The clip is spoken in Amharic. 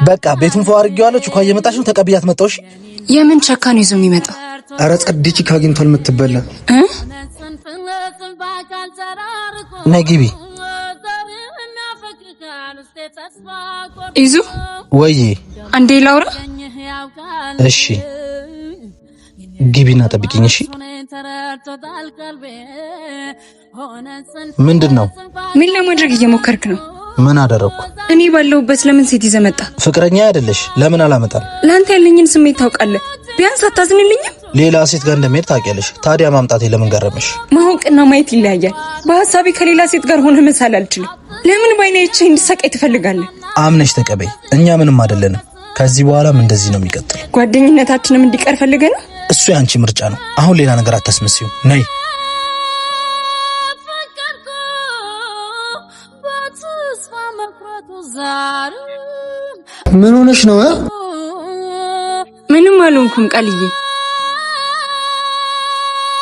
በቃ ቤቱን ፈዋርጌዋለሁ ቹካ እየመጣሽ ነው ተቀብያት መጣሽ የምን ቸካ ነው ይዞ የሚመጣው ኧረ ጸድቺ ካግኝቷል የምትበላ ነይ ግቢ ይዙ ወይ አንዴ ላውራ እሺ ግቢና ጠብቂኝ እሺ ምንድነው ምን ለማድረግ እየሞከርክ ነው ምን አደረኩ እኔ ባለውበት ለምን ሴት ይዘመጣ ፍቅረኛ አይደለሽ ለምን አላመጣም ላንተ ያለኝን ስሜት ታውቃለህ ቢያንስ አታዝንልኝም ሌላ ሴት ጋር እንደምሄድ ታውቂያለሽ ታዲያ ማምጣቴ ለምን ገረመሽ ማወቅና ማየት ይለያያል በሐሳቤ ከሌላ ሴት ጋር ሆነ መሳል አልችልም ለምን ባይናይቼ እንድሰቃይ ትፈልጋለህ አምነሽ ተቀበይ እኛ ምንም አይደለንም ከዚህ በኋላም እንደዚህ ነው የሚቀጥለው ጓደኝነታችንም እንዲቀር ፈልገና እሱ ያንቺ ምርጫ ነው አሁን ሌላ ነገር አታስመስዩ ነይ ምን ሆነሽ ነው ምንም አልሆንኩም ቃልዬ